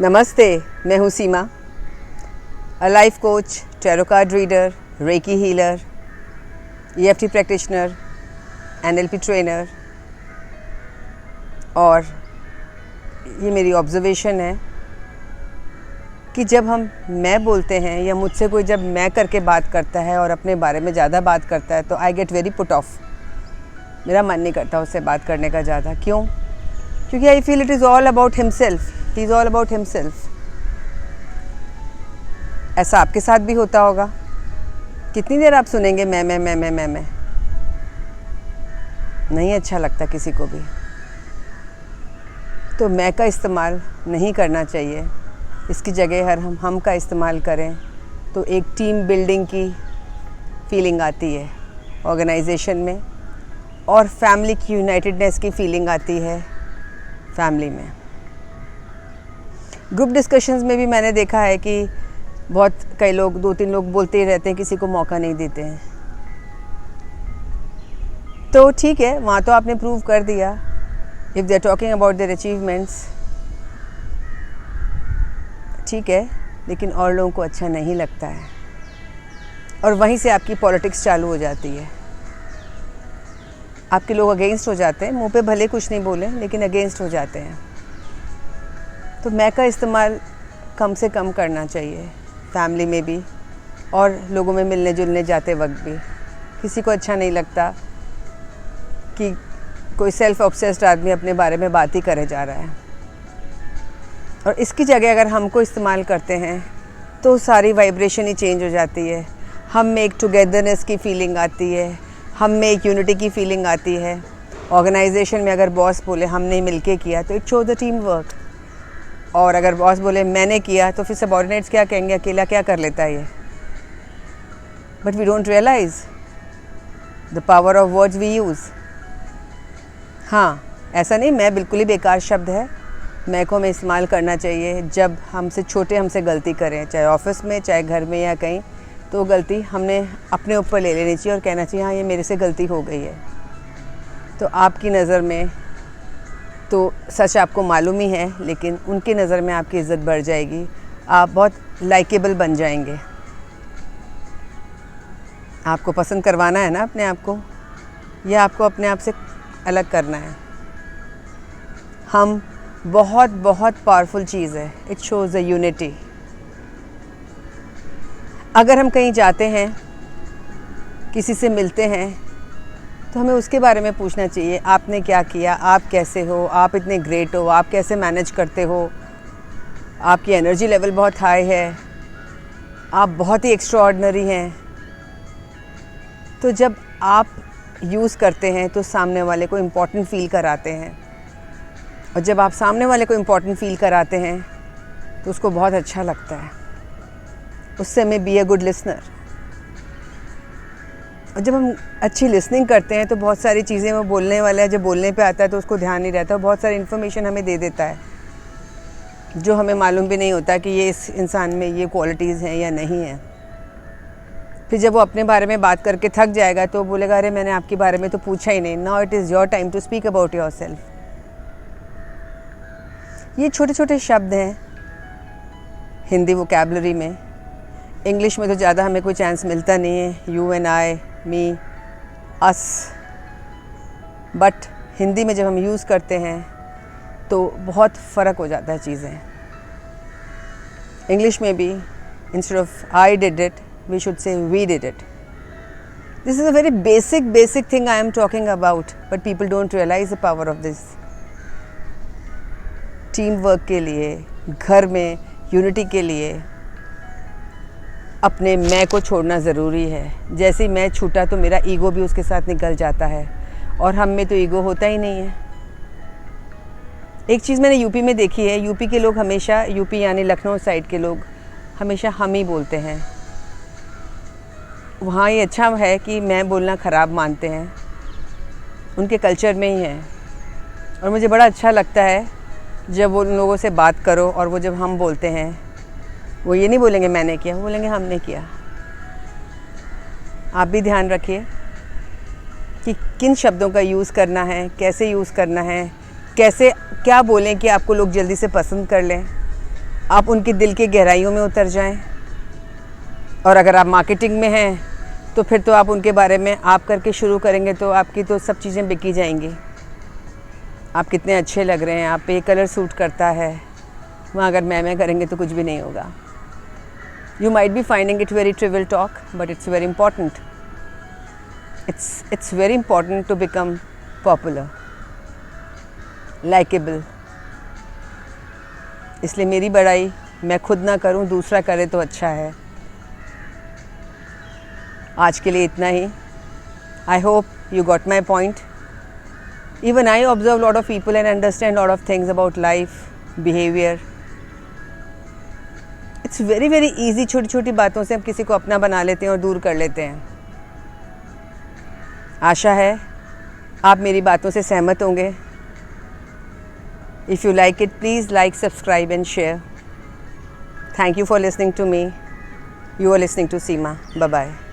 नमस्ते, मैं हूँ Seema, a life coach, tarot card reader, reiki healer, EFT practitioner, NLP trainer. और ये मेरी ऑब्जर्वेशन है कि जब हम मैं बोलते हैं या मुझसे कोई जब मैं करके बात करता है और अपने बारे में ज़्यादा बात करता है तो I get very put off. मेरा मन नहीं करता उससे बात करने का ज़्यादा। क्यों? क्योंकि I feel it is all about himself, he is all about himself. ऐसा आपके साथ भी होता होगा। कितनी देर आप सुनेंगे मैं। नहीं अच्छा लगता किसी को भी। तो मैं का इस्तेमाल नहीं करना चाहिए। इसकी जगह हर हम का इस्तेमाल करें तो एक टीम बिल्डिंग की फीलिंग आती है ऑर्गेनाइजेशन में, और फैमिली की यूनाइटेडनेस की फीलिंग आती है फैमिली में। ग्रुप डिस्कशंस में भी मैंने देखा है कि बहुत कई लोग, 2-3 लोग बोलते ही रहते हैं, किसी को मौका नहीं देते हैं। तो ठीक है, वहाँ तो आपने प्रूव कर दिया। If they are talking about their achievements, ठीक है, लेकिन और लोगों को अच्छा नहीं लगता है और वहीं से आपकी पॉलिटिक्स चालू हो जाती है। आपके लोग अगेंस्ट हो जाते हैं, मुंह पे भले कुछ नहीं बोलें लेकिन अगेंस्ट हो जाते हैं। तो मैं का इस्तेमाल कम से कम करना चाहिए, फैमिली में भी और लोगों में मिलने जुलने जाते वक्त भी। किसी को अच्छा नहीं लगता कि कोई सेल्फ ऑब्सेस्ड आदमी अपने बारे में बात ही करे जा रहा है। और इसकी जगह अगर हमको इस्तेमाल करते हैं तो सारी वाइब्रेशन ही चेंज हो जाती है। हम में एक टुगेदरनेस की फीलिंग आती है, हम में एक यूनिटी की फीलिंग आती है। ऑर्गेनाइजेशन में अगर बॉस बोले हमने मिलके किया तो it show the team work, और अगर बॉस बोले मैंने किया तो फिर सबऑर्डिनेट्स क्या कहेंगे, अकेला क्या कर लेता है ये। But we don't realise the power of words we use. हाँ, ऐसा नहीं मैं बिल्कुल ही बेकार शब्द है, मैं को हमें इस्तेमाल करना चाहिए जब हमसे छोटे हमसे गलती करें, चाहे ऑफिस में चाहे घर में या कहीं, तो गलती हमने अपने ऊपर ले लेनी चाहिए और कहना चाहिए हाँ ये मेरे से गलती हो गई है। तो आपकी नज़र में तो सच आपको मालूम ही है, लेकिन उनकी नज़र में आपकी इज़्ज़त बढ़ जाएगी, आप बहुत लाइकेबल बन जाएंगे। आपको पसंद करवाना है ना अपने आप को, या आपको अपने आप से अलग करना है। हम बहुत बहुत पावरफुल चीज़ है, इट शोज़ अ यूनिटी। अगर हम कहीं जाते हैं, किसी से मिलते हैं, तो हमें उसके बारे में पूछना चाहिए, आपने क्या किया, आप कैसे हो, आप इतने ग्रेट हो, आप कैसे मैनेज करते हो, आपकी एनर्जी लेवल बहुत हाई है, आप बहुत ही एक्स्ट्राऑर्डिनरी हैं। तो जब आप यूज़ करते हैं तो सामने वाले को इम्पोर्टेंट फील कराते हैं, और जब आप सामने वाले को इम्पोर्टेंट फील कराते हैं तो उसको बहुत अच्छा लगता है। उससे हमें बी अ गुड लिसनर। और जब हम अच्छी लिसनिंग करते हैं तो बहुत सारी चीज़ें वो बोलने वाला है, जब बोलने पे आता है तो उसको ध्यान नहीं रहता, बहुत सारी इन्फॉर्मेशन हमें दे देता है जो हमें मालूम भी नहीं होता कि ये इस इंसान में ये क्वालिटीज़ हैं या नहीं है। फिर जब वो अपने बारे में बात करके थक जाएगा तो बोलेगा अरे मैंने आपके बारे में तो पूछा ही नहीं। Now it is your time to speak about yourself. ये छोटे छोटे शब्द हैं हिंदी वोकैबलरी में। इंग्लिश में तो ज़्यादा हमें कोई चांस मिलता नहीं है, you and I, me, us. But Hindi में जब हम यूज़ करते हैं तो बहुत फ़र्क हो जाता है चीज़ें। इंग्लिश में भी instead of I did it, we should say we did it. This is a very basic thing I am talking about, but people don't realise the power of this. Team work के लिए, घर में unity के लिए अपने मैं को छोड़ना ज़रूरी है। जैसे ही मैं छूटा तो मेरा ईगो भी उसके साथ निकल जाता है, और हम में तो ईगो होता ही नहीं है। एक चीज़ मैंने यूपी में देखी है, यूपी के लोग हमेशा, यूपी यानी लखनऊ साइड के लोग हमेशा हम ही बोलते हैं। वहाँ ये अच्छा है कि मैं बोलना ख़राब मानते हैं, उनके कल्चर में ही है। और मुझे बड़ा अच्छा लगता है जब वो उन लोगों से बात करो और वो जब हम बोलते हैं, वो ये नहीं बोलेंगे मैंने किया, वो बोलेंगे हमने किया। आप भी ध्यान रखिए कि किन शब्दों का यूज़ करना है, कैसे यूज़ करना है, कैसे क्या बोलें कि आपको लोग जल्दी से पसंद कर लें। आप उनके दिल की गहराइयों में उतर जाएं। और अगर आप मार्केटिंग में हैं तो फिर तो आप उनके बारे में आप करके शुरू करेंगे तो आपकी तो सब चीज़ें बिकी जाएंगी। आप कितने अच्छे लग रहे हैं, आप पे ये कलर सूट करता है, वहाँ अगर मैं करेंगे तो कुछ भी नहीं होगा। You might be finding it very trivial talk, but it's very important. It's very important to become popular, likable. इसलिए मेरी बड़ाई मैं खुद ना करूं, दूसरा करे तो अच्छा है। आज के लिए इतना ही। I hope you got my point. Even I observe a lot of people and understand a lot of things about life, behavior. It's very very easy, छोटी छोटी बातों से हम किसी को अपना बना लेते हैं और दूर कर लेते हैं। आशा है आप मेरी बातों से सहमत होंगे। If you like it, please like, subscribe and share. Thank you for listening to me. You are listening to Seema. Bye-bye.